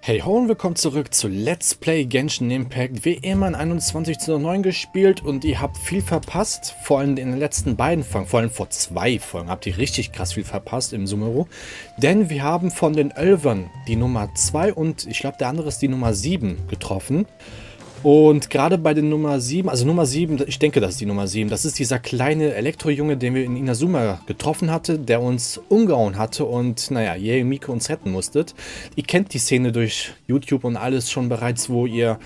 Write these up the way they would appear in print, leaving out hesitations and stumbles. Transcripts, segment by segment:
Hey ho und willkommen zurück zu Let's Play Genshin Impact. Wie immer in 21:9 gespielt und ihr habt viel verpasst. Vor allem in den letzten beiden Folgen, vor allem vor 2 Folgen, habt ihr richtig krass viel verpasst im Summero. Denn wir haben von den Ölvern die Nummer 2 und ich glaube der andere ist die Nummer 7 getroffen. Und gerade bei den Nummer 7, also Nummer 7, ich denke, das ist die Nummer 7, das ist dieser kleine Elektrojunge, den wir in Inazuma getroffen hatten, der uns umgehauen hatte und, naja, Ye und Miko uns retten musstet. Ihr kennt die Szene durch YouTube und alles schon bereits, wo ihr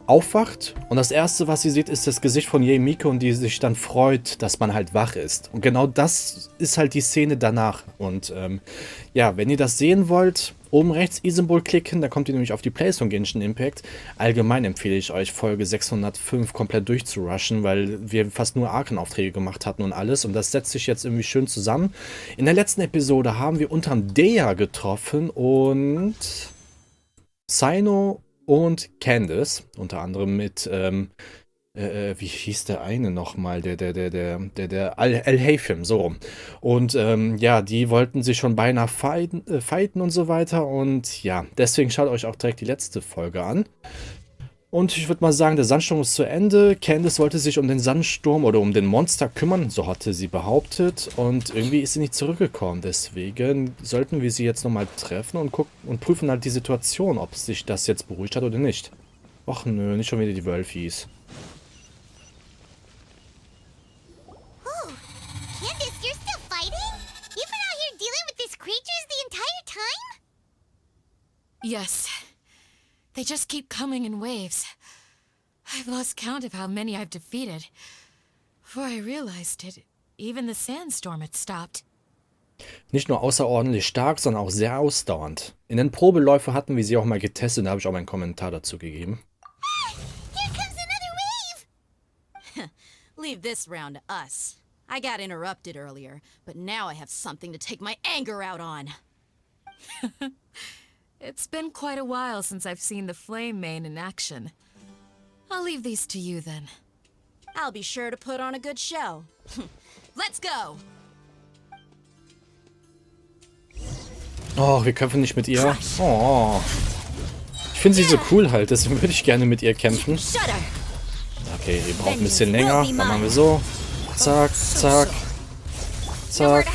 aufwacht und das erste, was ihr seht, ist das Gesicht von Ye und Miko und die sich dann freut, dass man halt wach ist. Und genau das ist halt die Szene danach. Und ja, wenn ihr das sehen wollt, oben rechts i-Symbol klicken, da kommt ihr nämlich auf die Playlist von Genshin Impact. Allgemein empfehle ich euch, Folge 605 komplett durchzurushen, weil wir fast nur Arkenaufträge gemacht hatten und alles. Und das setzt sich jetzt irgendwie schön zusammen. In der letzten Episode haben wir unter NViDiA getroffen und Sino und Candace, unter anderem mit, wie hieß der eine nochmal, der Al-Hayfim, so rum. Und ja, die wollten sich schon beinahe fighten und so weiter. Und ja, deswegen schaut euch auch direkt die letzte Folge an. Und ich würde mal sagen, der Sandsturm ist zu Ende. Candace wollte sich um den Sandsturm oder um den Monster kümmern, so hatte sie behauptet. Und irgendwie ist sie nicht zurückgekommen. Deswegen sollten wir sie jetzt nochmal treffen und gucken und prüfen halt die Situation, ob sich das jetzt beruhigt hat oder nicht. Och nö, nicht schon wieder die Wölfis. Oh, Candace, you're still fighting? You've been out here dealing with these creatures the entire time? Yes. They just keep coming in waves. I've lost count of how many I've defeated. Before I realized it, even the sandstorm had stopped. Nicht nur außerordentlich stark, sondern auch sehr ausdauernd. In den Probeläufen hatten wir sie auch mal getestet und da habe ich auch meinen Kommentar dazu gegeben. Here comes another wave! Leave this round to us. I got interrupted earlier, but now I have something to take my anger out on. It's been quite a while since I've seen the flame main in action. I'll leave these to you then. I'll be sure to put on a good show. Let's go! Oh, wir kämpfen nicht mit ihr. Oh. Ich finde sie so cool halt, deswegen würde ich gerne mit ihr kämpfen. Okay, wir brauchen ein bisschen länger. Dann machen wir so. Zack, zack. Zack.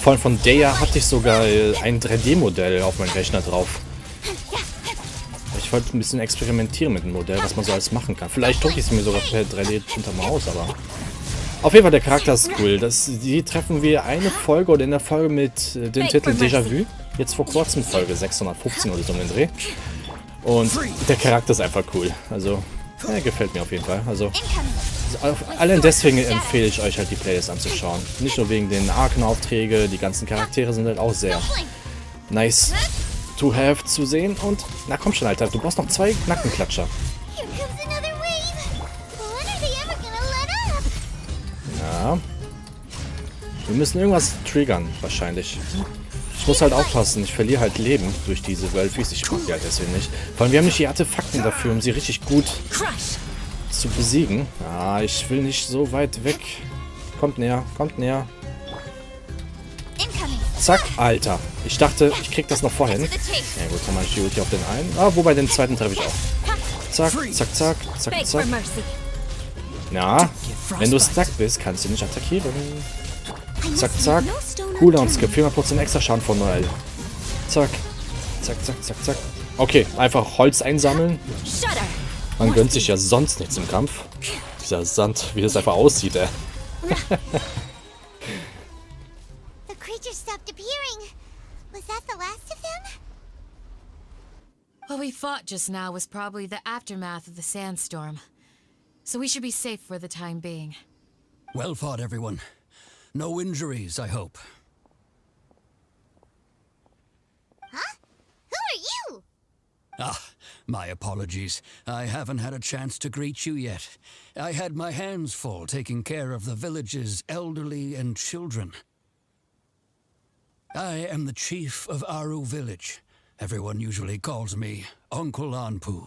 Vor allem von der hatte ich sogar ein 3D-Modell auf meinem Rechner drauf. Ich wollte ein bisschen experimentieren mit dem Modell, was man so alles machen kann. Vielleicht drucke ich es mir sogar per 3D unterm Aus, aber... Auf jeden Fall, der Charakter ist cool. Die treffen wir eine Folge oder in der Folge mit dem Titel Déjà-vu. Jetzt vor kurzem Folge 615 oder so um den Dreh. Und der Charakter ist einfach cool. Also, gefällt mir auf jeden Fall. Also, allein deswegen empfehle ich euch halt die Playlist anzuschauen. Nicht nur wegen den Arkenaufträge, die ganzen Charaktere sind halt auch sehr nice to have zu sehen. Und, na komm schon, Alter, du brauchst noch 2 Nackenklatscher. Here comes another wave! When are they ever gonna let up? Ja. Wir müssen irgendwas triggern, wahrscheinlich. Ich muss halt aufpassen, ich verliere halt Leben durch diese Wölfis. Ich mag die halt deswegen nicht. Vor allem, wir haben nicht die Artefakten dafür, um sie richtig gut zu besiegen. Ah, ich will nicht so weit weg. Kommt näher, kommt näher. Zack, Alter. Ich dachte, ich krieg das noch vorhin. Ja gut, dann mache ich die Ulti auf den einen. Ah, wobei den zweiten treffe ich auch. Zack, zack, zack, zack, zack. Na, wenn du stuck bist, kannst du nicht attackieren. Zack, zack. Cooldown Skip, 400% extra Schaden von Noel. Zack. Zack, zack, zack, zack. Okay, einfach Holz einsammeln. Man gönnt sich ja sonst nichts im Kampf. Dieser Sand, wie das einfach aussieht, ey. The creatures stopped appearing. Was that the last of them? What we fought just now was probably the aftermath of the sandstorm. So we should be safe for the time being. Well fought, everyone. No injuries, I hope. Huh? Who are you? Ah, my apologies. I haven't had a chance to greet you yet. I had my hands full taking care of the village's elderly and children. I am the chief of Aru village. Everyone usually calls me Uncle Anpu.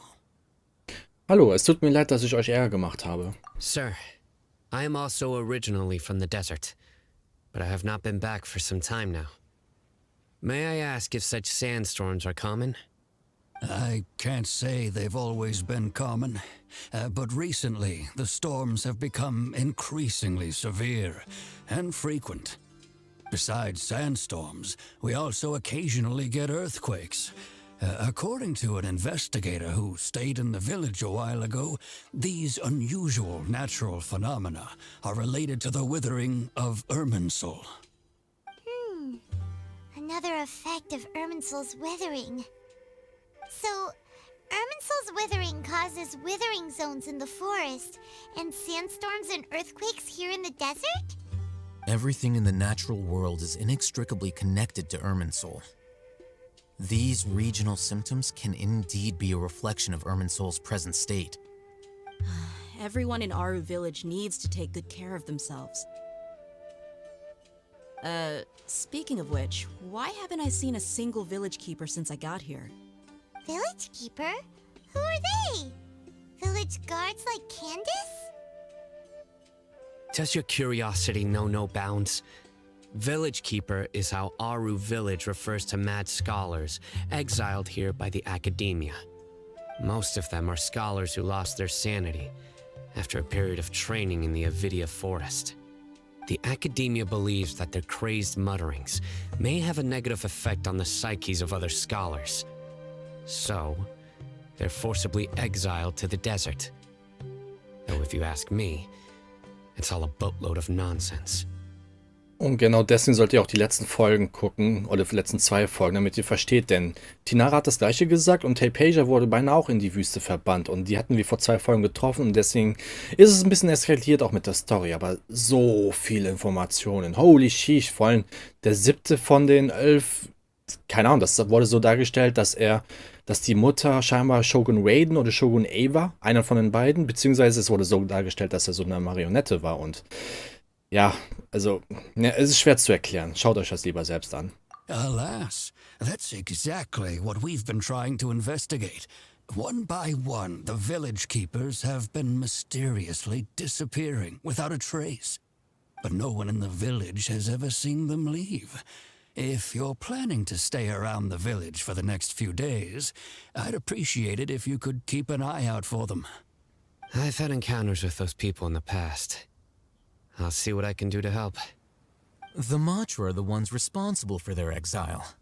Hallo, es tut mir leid, dass ich euch Ärger gemacht habe. Sir, I am also originally from the desert, but I have not been back for some time now. May I ask if such sandstorms are common? I can't say they've always been common, but recently the storms have become increasingly severe and frequent. Besides sandstorms, we also occasionally get earthquakes. According to an investigator who stayed in the village a while ago, these unusual natural phenomena are related to the withering of Irminsul. Another effect of Irminsul's withering. So, Irminsul's withering causes withering zones in the forest, and sandstorms and earthquakes here in the desert? Everything in the natural world is inextricably connected to Irminsul. These regional symptoms can indeed be a reflection of Irminsul's present state. Everyone in Aru village needs to take good care of themselves. Speaking of which, why haven't I seen a single village keeper since I got here? Village keeper? Who are they? Village guards like Candace? Does your curiosity know no bounds? Village Keeper is how Aru village refers to mad scholars exiled here by the academia. Most of them are scholars who lost their sanity after a period of training in the NViDiA forest. The academia believes that their crazed mutterings may have a negative effect on the psyches of other scholars. So, they're forcibly exiled to the desert. Though if you ask me, it's all a boatload of nonsense. Und genau deswegen sollt ihr auch die letzten Folgen gucken, oder die letzten 2 Folgen, damit ihr versteht, denn Tinara hat das gleiche gesagt und Tapeja wurde beinahe auch in die Wüste verbannt und die hatten wir vor 2 Folgen getroffen und deswegen ist es ein bisschen eskaliert auch mit der Story, aber so viele Informationen, holy sheesh, vor allem der 7. von den 11, keine Ahnung, das wurde so dargestellt, dass die Mutter scheinbar Shogun Raiden oder Shogun Ava, einer von den beiden, beziehungsweise es wurde so dargestellt, dass er so eine Marionette war und ja, also, ja, es ist schwer zu erklären. Schaut euch das lieber selbst an. Alas, that's exactly what we've been trying to investigate. One by one, the village keepers have been mysteriously disappearing without a trace. But no one in the village has ever seen them leave. If you're planning to stay around the village for the next few days, I'd appreciate it if you could keep an eye out for them. I've had encounters with those people in the past. I'll see what I can do to help. The Matra are the ones responsible for their exile.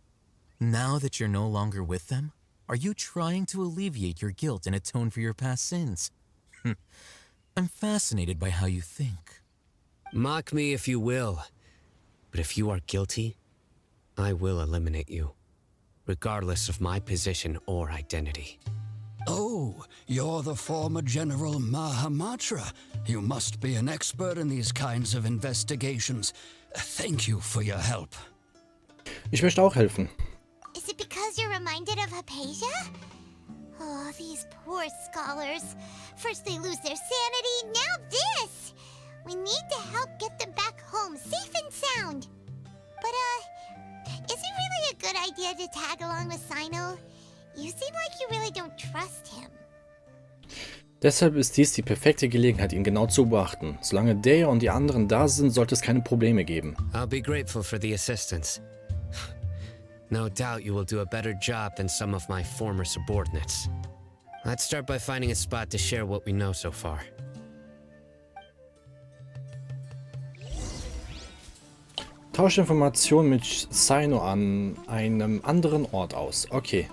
Now that you're no longer with them, are you trying to alleviate your guilt and atone for your past sins? I'm fascinated by how you think. Mock me if you will, but if you are guilty, I will eliminate you, regardless of my position or identity. Oh, you're the former General Mahamatra. You must be an expert in these kinds of investigations. Thank you for your help. Ich möchte auch helfen. Is it because you're reminded of Hypatia? Oh, these poor scholars. First they lose their sanity, now this! We need to help get them back home, safe and sound. But, is it really a good idea to tag along with Sino? You seem like you really don't trust him. Deshalb ist dies die perfekte Gelegenheit, ihn genau zu beobachten. Solange der und die anderen da sind, sollte es keine Probleme geben. I'll be grateful for the assistance. No doubt you will do a better job than some of my former subordinates. Let's start by finding a spot to share what we know so far. Tausche Informationen mit Sino an einem anderen Ort aus. Okay.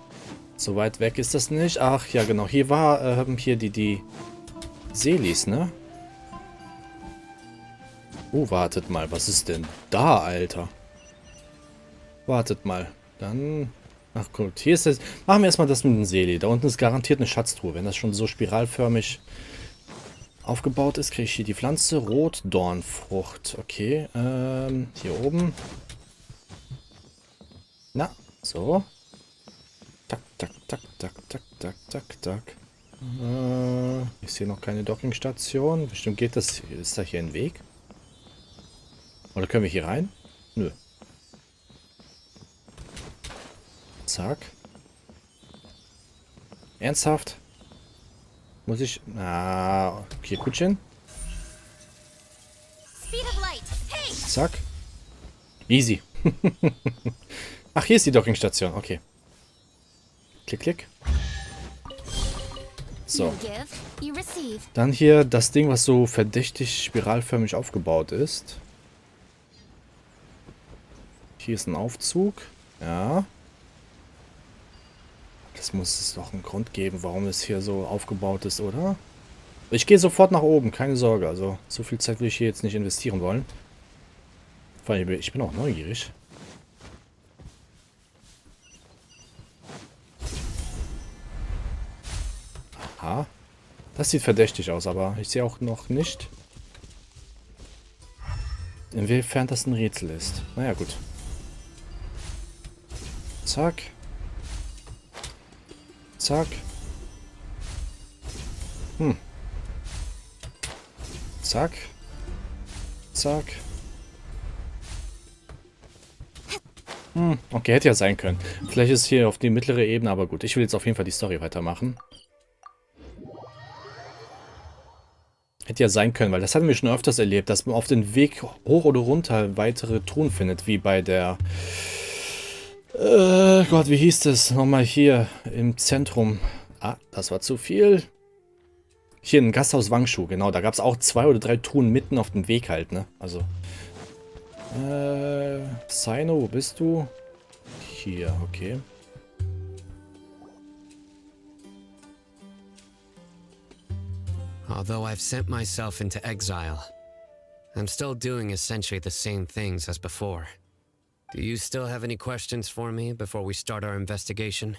So weit weg ist das nicht. Ach, ja genau. Hier war, hier die Selis, ne? Wartet mal. Was ist denn da, Alter? Wartet mal. Dann... Ach gut, hier ist es. Machen wir erstmal das mit dem Seli. Da unten ist garantiert eine Schatztruhe. Wenn das schon so spiralförmig aufgebaut ist, kriege ich hier die Pflanze. Rotdornfrucht. Okay, hier oben. Na, so. Tak, tak, tak, tak, tak, tak, tak, tak. Ich sehe noch keine Dockingstation. Bestimmt geht das. Ist da hier ein Weg? Oder können wir hier rein? Nö. Zack. Ernsthaft? Muss ich... Ah, okay, Kutschen. Zack. Easy. Ach, hier ist die Dockingstation. Okay. Klick, klick. So. Dann hier das Ding, was so verdächtig spiralförmig aufgebaut ist. Hier ist ein Aufzug. Ja. Das muss es doch einen Grund geben, warum es hier so aufgebaut ist, oder? Ich gehe sofort nach oben, keine Sorge. Also, so viel Zeit will ich hier jetzt nicht investieren wollen. Vor allem, ich bin auch neugierig. Aha. Das sieht verdächtig aus, aber ich sehe auch noch nicht, inwiefern das ein Rätsel ist. Naja, gut. Zack. Zack. Zack. Zack. Okay, hätte ja sein können. Vielleicht ist es hier auf die mittlere Ebene, aber gut. Ich will jetzt auf jeden Fall die Story weitermachen. Hätte ja sein können, weil das hatten wir schon öfters erlebt, dass man auf dem Weg hoch oder runter weitere Truhen findet, wie bei der... Gott, wie hieß das? Nochmal hier im Zentrum. Ah, das war zu viel. Hier in Gasthaus Wangschuh, genau. Da gab es auch 2 oder 3 Truhen mitten auf dem Weg halt, ne? Also. Sino, wo bist du? Hier, okay. Although I've sent myself into exile, I'm still doing essentially the same things as before. Do you still have any questions for me before we start our investigation?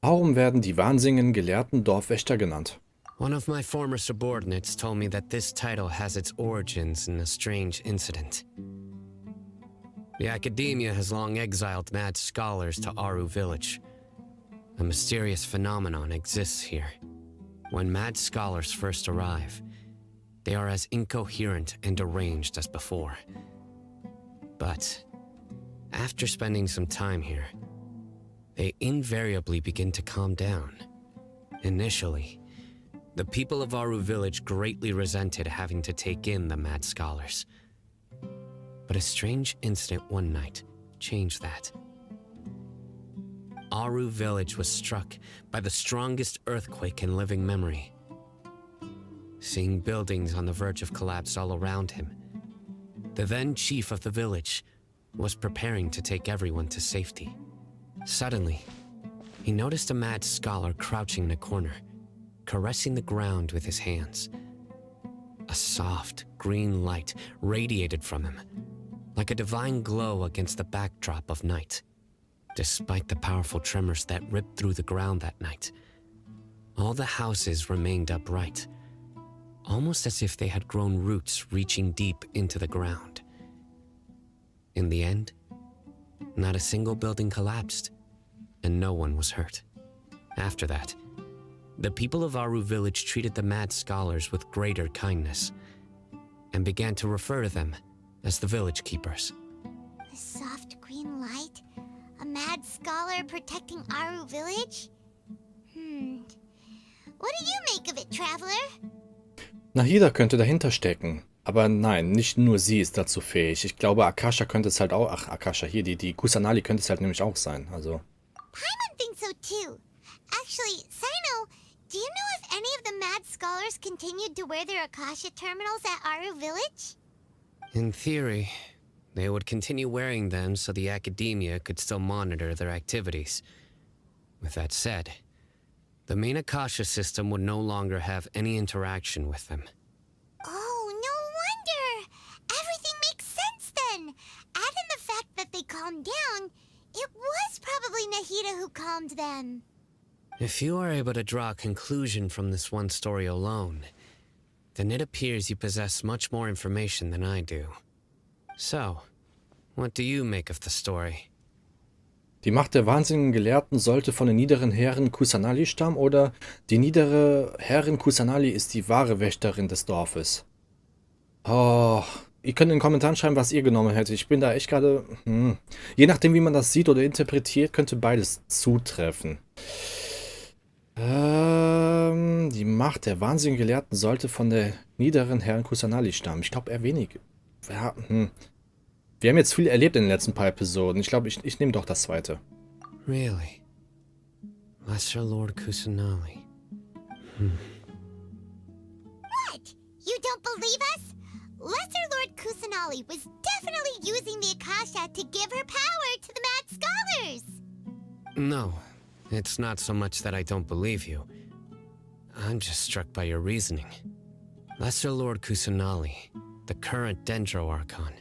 Warum werden die wahnsinnigen Gelehrten Dorfwächter genannt? One of my former subordinates told me that this title has its origins in a strange incident. The academia has long exiled mad scholars to Aru village. A mysterious phenomenon exists here. When mad scholars first arrive, they are as incoherent and deranged as before. But after spending some time here, they invariably begin to calm down. Initially, the people of Aru village greatly resented having to take in the mad scholars. But a strange incident one night changed that. Aru village was struck by the strongest earthquake in living memory. Seeing buildings on the verge of collapse all around him, the then chief of the village was preparing to take everyone to safety. Suddenly, he noticed a mad scholar crouching in a corner, caressing the ground with his hands. A soft, green light radiated from him, like a divine glow against the backdrop of night. Despite the powerful tremors that ripped through the ground that night, all the houses remained upright, almost as if they had grown roots reaching deep into the ground. In the end, not a single building collapsed, and no one was hurt. After that, the people of Aru village treated the mad scholars with greater kindness, and began to refer to them as the village keepers. The soft green light? A mad scholar protecting Aru village? What do you make of it, Traveler? Nahida könnte dahinter stecken. Aber nein, nicht nur sie ist dazu fähig. Ich glaube, Akasha könnte es halt auch... Ach, Akasha, hier, die Kusanali könnte es halt nämlich auch sein. Also... Paimon thinks so too. Actually, Sino, do you know if any of the mad scholars continued to wear their Akasha terminals at Aru village? In theory, they would continue wearing them so the academia could still monitor their activities. With that said, the main Akasha system would no longer have any interaction with them. Oh, no wonder! Everything makes sense then! Add in the fact that they calmed down, it was probably Nahida who calmed them. If you are able to draw a conclusion from this one story alone, then it appears you possess much more information than I do. So, what do you make of the story? Die Macht der wahnsinnigen Gelehrten sollte von den niederen Herren Kusanali stammen oder die niedere Herrin Kusanali ist die wahre Wächterin des Dorfes? Oh, ihr könnt in den Kommentaren schreiben, was ihr genommen hättet. Ich bin da echt gerade... Je nachdem, wie man das sieht oder interpretiert, könnte beides zutreffen. Die Macht der wahnsinnigen Gelehrten sollte von der niederen Herren Kusanali stammen. Ich glaube eher wenig. Ja, Wir haben jetzt viel erlebt in den letzten paar Episoden. Ich glaube, ich nehme doch das zweite. Really? Lesser Lord Kusanali. What? You don't believe us? Lesser Lord Kusanali was definitely using the Akasha to give her power to the Mad Scholars. No, it's not so much that I don't believe you. I'm just struck by your reasoning. Lesser Lord Kusanali, the current Dendro Archon.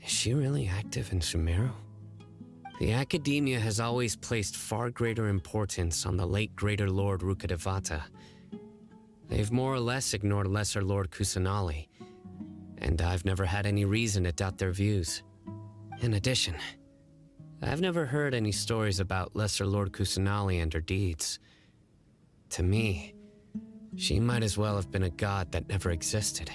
Is she really active in Sumeru? The Academia has always placed far greater importance on the late Greater Lord Rukkhadevata. They've more or less ignored Lesser Lord Kusanali, and I've never had any reason to doubt their views. In addition, I've never heard any stories about Lesser Lord Kusanali and her deeds. To me, she might as well have been a god that never existed.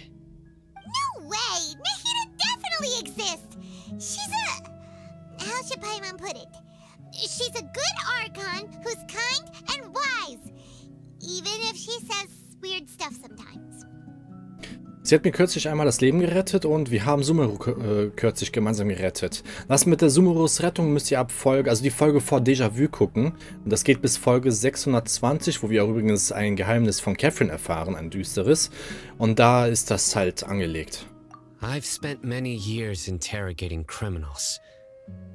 No way! Nahida definitely exists! She's a... How should Paimon put it? She's a good Archon who's kind and wise. Even if she says weird stuff sometimes. Sie hat mir kürzlich einmal das Leben gerettet und wir haben Sumeru kürzlich gemeinsam gerettet. Das mit der Sumerus Rettung müsst ihr ab Folge, also die Folge vor Déjà-vu gucken. Und das geht bis Folge 620, wo wir auch übrigens ein Geheimnis von Catherine erfahren, ein düsteres. Und da ist das halt angelegt. I've spent many years interrogating criminals,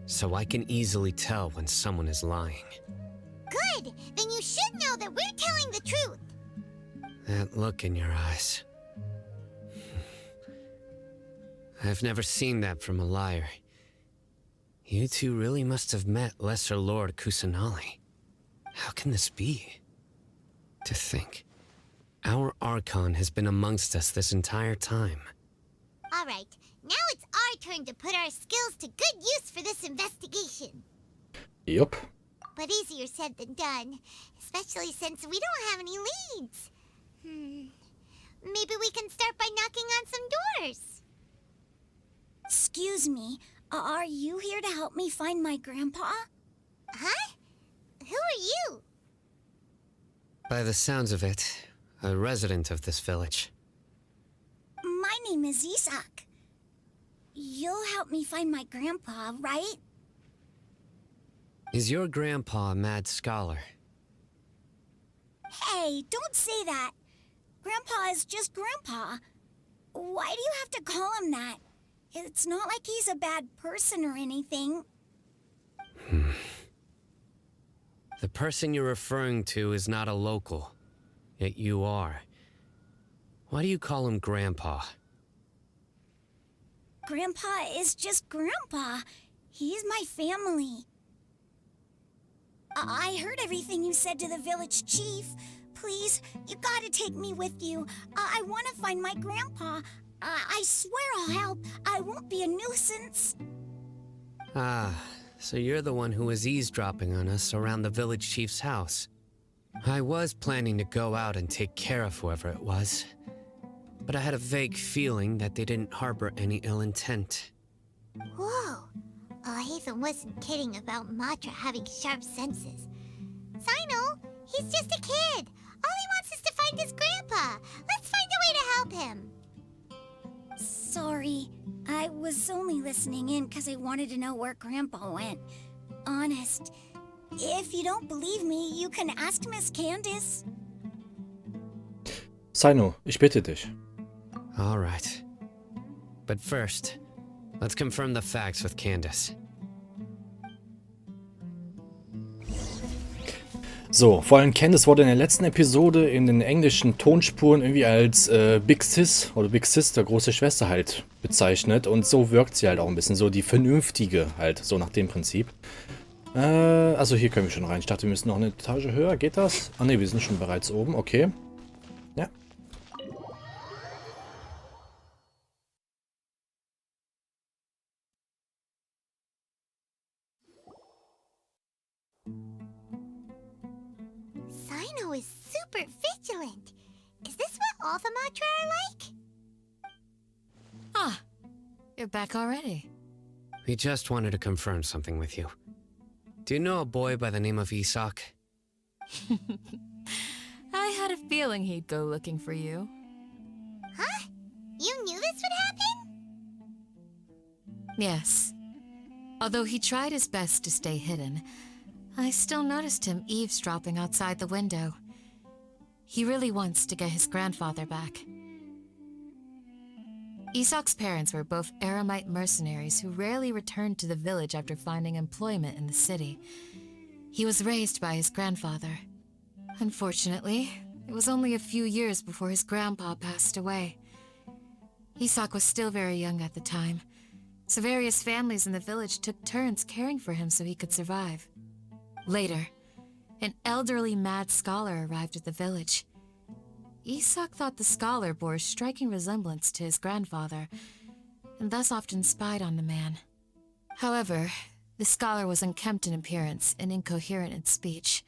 so I can easily tell when someone is lying. Good! Then you should know that we're telling the truth. That look in your eyes. I've never seen that from a liar. You two really must have met Lesser Lord Kusanali. How can this be? To think, our Archon has been amongst us this entire time. Alright, now it's our turn to put our skills to good use for this investigation. Yup. But easier said than done, especially since we don't have any leads. Maybe we can start by knocking on some doors. Excuse me, are you here to help me find my grandpa? Huh? Who are you? By the sounds of it, a resident of this village. My name is Isak. You'll help me find my grandpa, right? Is your grandpa a mad scholar? Hey, don't say that. Grandpa is just Grandpa. Why do you have to call him that? It's not like he's a bad person or anything. The person you're referring to is not a local, yet you are. Why do you call him Grandpa? Grandpa is just Grandpa. He's my family. I heard everything you said to the village chief. Please, you gotta take me with you. I want to find my grandpa. I swear I'll help. I won't be a nuisance. Ah, so you're the one who was eavesdropping on us around the village chief's house. I was planning to go out and take care of whoever it was, but I had a vague feeling that they didn't harbor any ill intent. Whoa. Ethan wasn't kidding about Matra having sharp senses. Sino, he's just a kid. All he wants is to find his grandpa. Let's find a way to help him. Sorry, I was only listening in because I wanted to know where Grandpa went. Honest. If you don't believe me, you can ask Miss Candace. Sino, ich bitte dich. All right. But first, let's confirm the facts with Candace. So, vor allem Candace wurde in der letzten Episode in den englischen Tonspuren irgendwie als Big Sis oder Big Sister, große Schwester halt bezeichnet. Und so wirkt sie halt auch ein bisschen, so die Vernünftige halt, so nach dem Prinzip. Also hier können wir schon rein. Ich dachte, wir müssen noch eine Etage höher. Geht das? Ah ne, wir sind schon bereits oben. Okay. Ja. Sino is super vigilant. Is this what all the Matra are like? Ah, you're back already. We just wanted to confirm something with you. Do you know a boy by the name of Isak? I had a feeling he'd go looking for you. Huh? You knew this would happen? Yes. Although he tried his best to stay hidden, I still noticed him eavesdropping outside the window. He really wants to get his grandfather back. Isak's parents were both Aramite mercenaries who rarely returned to the village after finding employment in the city. He was raised by his grandfather. Unfortunately, it was only a few years before his grandpa passed away. Isak was still very young at the time, so various families in the village took turns caring for him so he could survive. Later, an elderly mad scholar arrived at the village. Isak thought the scholar bore a striking resemblance to his grandfather, and thus often spied on the man. However, the scholar was unkempt in appearance and incoherent in speech.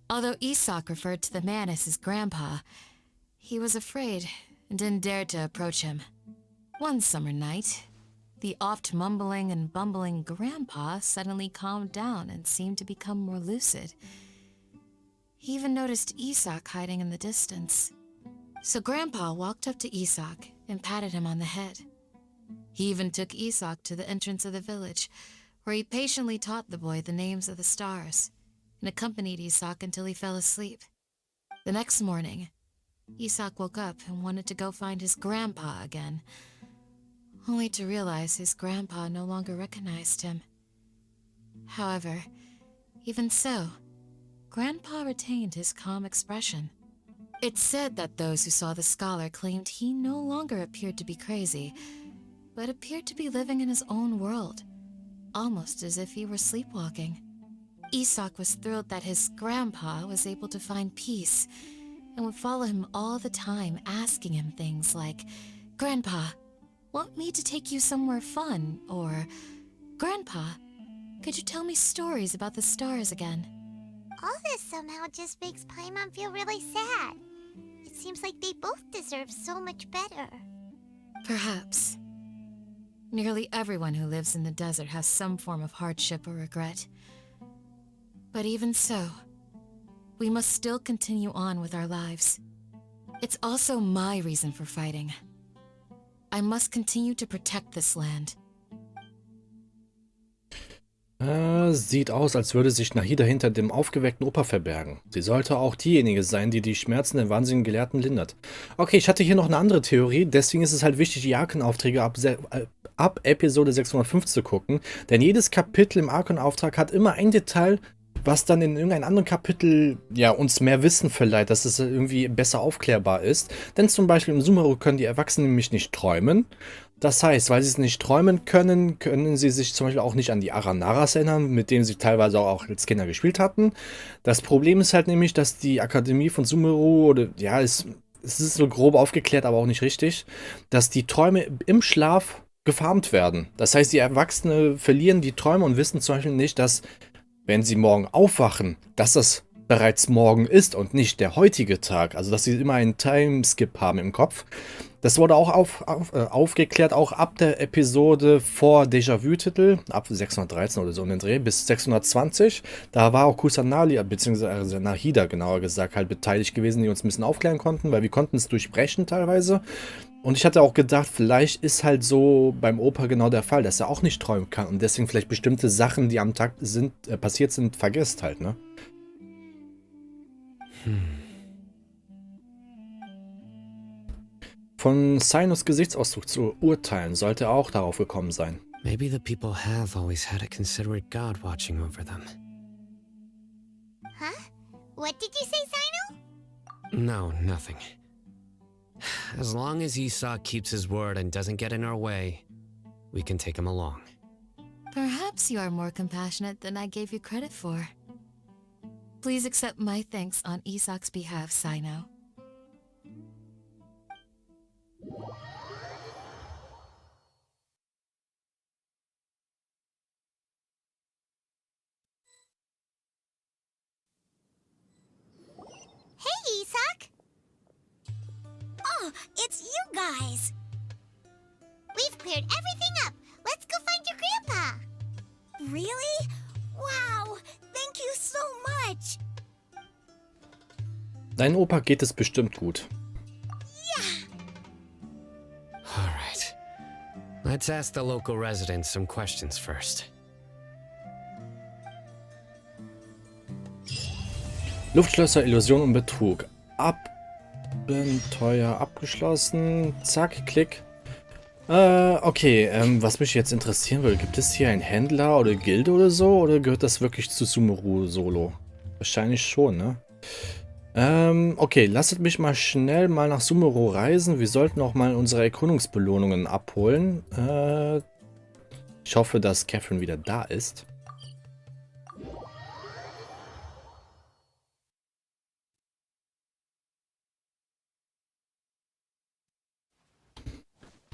Although Isak referred to the man as his grandpa, he was afraid and didn't dare to approach him. One summer night, the oft mumbling and bumbling grandpa suddenly calmed down and seemed to become more lucid. He even noticed Isak hiding in the distance. So Grandpa walked up to Isak and patted him on the head. He even took Isak to the entrance of the village, where he patiently taught the boy the names of the stars, and accompanied Isak until he fell asleep. The next morning, Isak woke up and wanted to go find his grandpa again, only to realize his grandpa no longer recognized him. However, even so, Grandpa retained his calm expression. It's said that those who saw the scholar claimed he no longer appeared to be crazy, but appeared to be living in his own world, almost as if he were sleepwalking. Isak was thrilled that his grandpa was able to find peace, and would follow him all the time, asking him things like, "Grandpa, want me to take you somewhere fun?" Or, "Grandpa, could you tell me stories about the stars again?" All this somehow just makes Paimon feel really sad. It seems like they both deserve so much better. Perhaps. Nearly everyone who lives in the desert has some form of hardship or regret. But even so, we must still continue on with our lives. It's also my reason for fighting. I must continue to protect this land. Sieht aus, als würde sich Nahida hinter dem aufgeweckten Opa verbergen. Sie sollte auch diejenige sein, die die Schmerzen der wahnsinnigen Gelehrten lindert. Okay, ich hatte hier noch eine andere Theorie, deswegen ist es halt wichtig, die Arkenaufträge ab Episode 605 zu gucken, denn jedes Kapitel im Arkenauftrag hat immer ein Detail, was dann in irgendeinem anderen Kapitel ja uns mehr Wissen verleiht, dass es irgendwie besser aufklärbar ist. Denn zum Beispiel im Sumeru können die Erwachsenen nämlich nicht träumen. Das heißt, weil sie es nicht träumen können, können sie sich zum Beispiel auch nicht an die Aranaras erinnern, mit denen sie teilweise auch als Kinder gespielt hatten. Das Problem ist halt nämlich, dass die Akademie von Sumeru, oder ja, es ist so grob aufgeklärt, aber auch nicht richtig, dass die Träume im Schlaf gefarmt werden. Das heißt, die Erwachsenen verlieren die Träume und wissen zum Beispiel nicht, dass, wenn sie morgen aufwachen, dass das bereits morgen ist und nicht der heutige Tag. Also, dass sie immer einen Timeskip haben im Kopf. Das wurde auch aufgeklärt, auch ab der Episode vor Déjà-vu-Titel, ab 613 oder so in den Dreh, bis 620. Da war auch Kusanali, beziehungsweise Nahida genauer gesagt, halt beteiligt gewesen, die uns ein bisschen aufklären konnten, weil wir konnten es durchbrechen teilweise. Und ich hatte auch gedacht, vielleicht ist halt so beim Opa genau der Fall, dass er auch nicht träumen kann und deswegen vielleicht bestimmte Sachen, die am Tag passiert sind, vergisst halt, ne? Von Sinus Gesichtsausdruck zu urteilen, sollte er auch darauf gekommen sein. Maybe the people have always had a considerate God watching over them. Huh? What did you say, Sino? No, nothing. As long as Isak keeps his word and doesn't get in our way, we can take him along. Perhaps you are more compassionate than I gave you credit for. Please accept my thanks on Isak's behalf, Sino. Hey, Isak! Oh, it's you guys! We've cleared everything up. Let's go find your grandpa. Really? Wow! Thank you so much! Dein Opa geht es bestimmt gut. Alright. Let's ask the local residents some questions first. Luftschlösser, Illusion und Betrug. Abenteuer abgeschlossen. Zack, Klick. Okay, was mich jetzt interessieren würde, gibt es hier einen Händler oder Gilde oder so? Oder gehört das wirklich zu Sumeru Solo? Wahrscheinlich schon, ne? Okay, lasst mich mal schnell mal nach Sumeru reisen. Wir sollten auch mal unsere Erkundungsbelohnungen abholen. Ich hoffe, dass Catherine wieder da ist.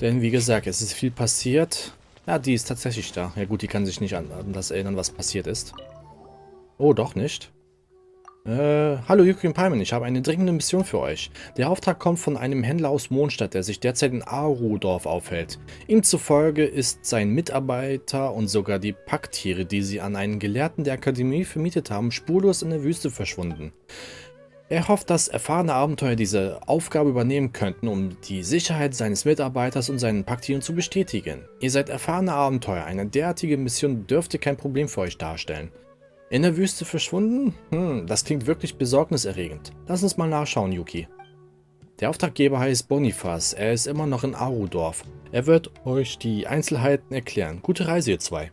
Denn wie gesagt, es ist viel passiert. Ja, die ist tatsächlich da. Ja gut, die kann sich nicht an das erinnern, was passiert ist. Oh, doch nicht. Hallo Yuki und Paiman, ich habe eine dringende Mission für euch. Der Auftrag kommt von einem Händler aus Mondstadt, der sich derzeit in Aru-Dorf aufhält. Ihm zufolge ist sein Mitarbeiter und sogar die Packtiere, die sie an einen Gelehrten der Akademie vermietet haben, spurlos in der Wüste verschwunden. Er hofft, dass erfahrene Abenteurer diese Aufgabe übernehmen könnten, um die Sicherheit seines Mitarbeiters und seinen Packtieren zu bestätigen. Ihr seid erfahrene Abenteurer, eine derartige Mission dürfte kein Problem für euch darstellen. In der Wüste verschwunden? Das klingt wirklich besorgniserregend. Lass uns mal nachschauen, Yuki. Der Auftraggeber heißt Boniface, er ist immer noch in Aru-Dorf. Er wird euch die Einzelheiten erklären. Gute Reise, ihr zwei.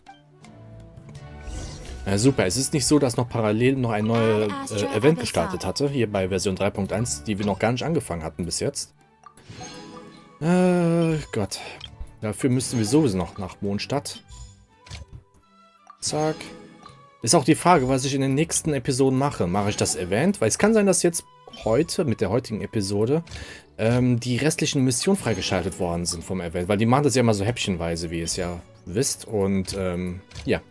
Ja, super, es ist nicht so, dass noch parallel noch ein neues Event gestartet hatte, hier bei Version 3.1, die wir noch gar nicht angefangen hatten bis jetzt. Gott. Dafür müssten wir sowieso noch nach Mondstadt. Zack. Ist auch die Frage, was ich in den nächsten Episoden mache. Mache ich das Event? Weil es kann sein, dass jetzt heute, mit der heutigen Episode, die restlichen Missionen freigeschaltet worden sind vom Event. Weil die machen das ja immer so häppchenweise, wie ihr es ja wisst. Und ja.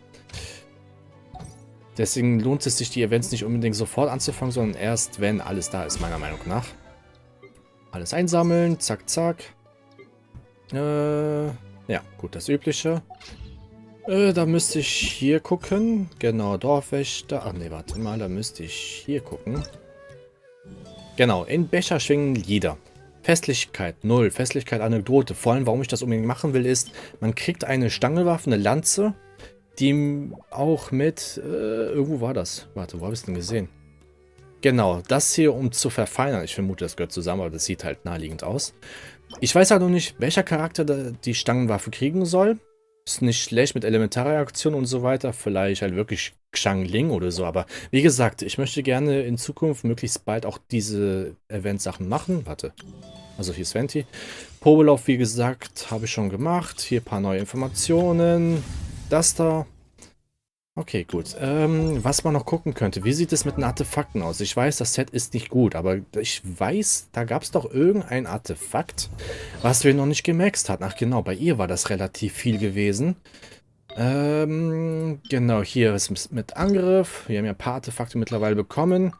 Deswegen lohnt es sich, die Events nicht unbedingt sofort anzufangen, sondern erst, wenn alles da ist, meiner Meinung nach. Alles einsammeln, zack, zack. Ja, gut, das Übliche. Da müsste ich hier gucken. Genau, Dorfwächter. Ach nee, warte mal, da müsste ich hier gucken. Genau, in Becher schwingen Lieder. Festlichkeit 0, Festlichkeit Anekdote. Vor allem, warum ich das unbedingt machen will, ist, man kriegt eine Stangenwaffe, eine Lanze, die auch mit, irgendwo war das. Warte, wo habe ich es denn gesehen? Genau, das hier, um zu verfeinern. Ich vermute, das gehört zusammen, aber das sieht halt naheliegend aus. Ich weiß halt noch nicht, welcher Charakter die Stangenwaffe kriegen soll. Ist nicht schlecht mit Elementarreaktion und so weiter. Vielleicht halt wirklich Xiangling oder so. Aber wie gesagt, ich möchte gerne in Zukunft möglichst bald auch diese Event-Sachen machen. Warte. Also hier ist Venti. Probelauf, wie gesagt, habe ich schon gemacht. Hier ein paar neue Informationen. Das da. Okay, gut. Was man noch gucken könnte. Wie sieht es mit den Artefakten aus? Ich weiß, das Set ist nicht gut, aber ich weiß, da gab es doch irgendein Artefakt, was wir noch nicht gemaxt hatten. Ach genau, bei ihr war das relativ viel gewesen. Genau, hier ist es mit Angriff. Wir haben ja ein paar Artefakte mittlerweile bekommen.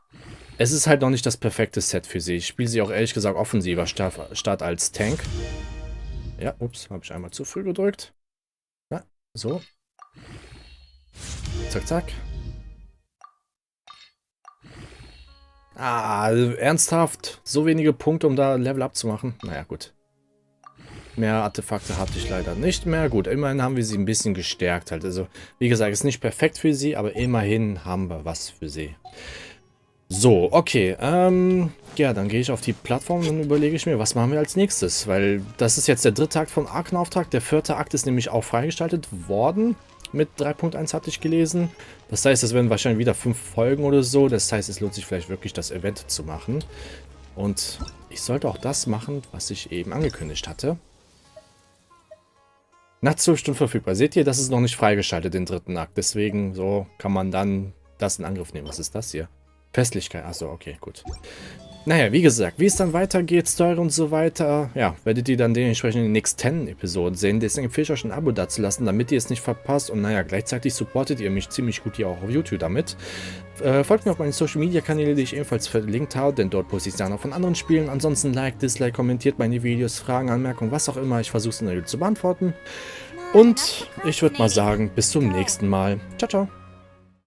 Es ist halt noch nicht das perfekte Set für sie. Ich spiele sie auch ehrlich gesagt offensiver statt als Tank. Ja, ups, habe ich einmal zu früh gedrückt. Ja, so. Zack, zack. Ah, ernsthaft? So wenige Punkte, um da Level up zu machen? Naja, gut. Mehr Artefakte hatte ich leider nicht mehr. Gut, immerhin haben wir sie ein bisschen gestärkt halt. Also, wie gesagt, ist nicht perfekt für sie, aber immerhin haben wir was für sie. So, okay. Ja, dann gehe ich auf die Plattform und überlege ich mir, was machen wir als nächstes? Weil das ist jetzt der dritte Akt von Arkenauftrag. Der vierte Akt ist nämlich auch freigestaltet worden. Mit 3.1 hatte ich gelesen. Das heißt, es werden wahrscheinlich wieder 5 Folgen oder so. Das heißt, es lohnt sich vielleicht wirklich, das Event zu machen. Und ich sollte auch das machen, was ich eben angekündigt hatte. Nach 12 Stunden verfügbar. Seht ihr, das ist noch nicht freigeschaltet, den dritten Akt. Deswegen so kann man dann das in Angriff nehmen. Was ist das hier? Festlichkeit. Achso, okay, gut. Naja, wie gesagt, wie es dann weitergeht, Story und so weiter, ja, werdet ihr dann dementsprechend in den nächsten Episoden sehen. Deswegen empfehle ich euch ein Abo dazulassen, damit ihr es nicht verpasst. Und naja, gleichzeitig supportet ihr mich ziemlich gut hier auch auf YouTube damit. Folgt mir auf meinen Social Media Kanäle, die ich ebenfalls verlinkt habe, denn dort poste ich dann auch von anderen Spielen. Ansonsten Like, Dislike, kommentiert meine Videos, Fragen, Anmerkungen, was auch immer. Ich versuche es in der Video zu beantworten. Und ich würde mal sagen, bis zum nächsten Mal. Ciao, ciao.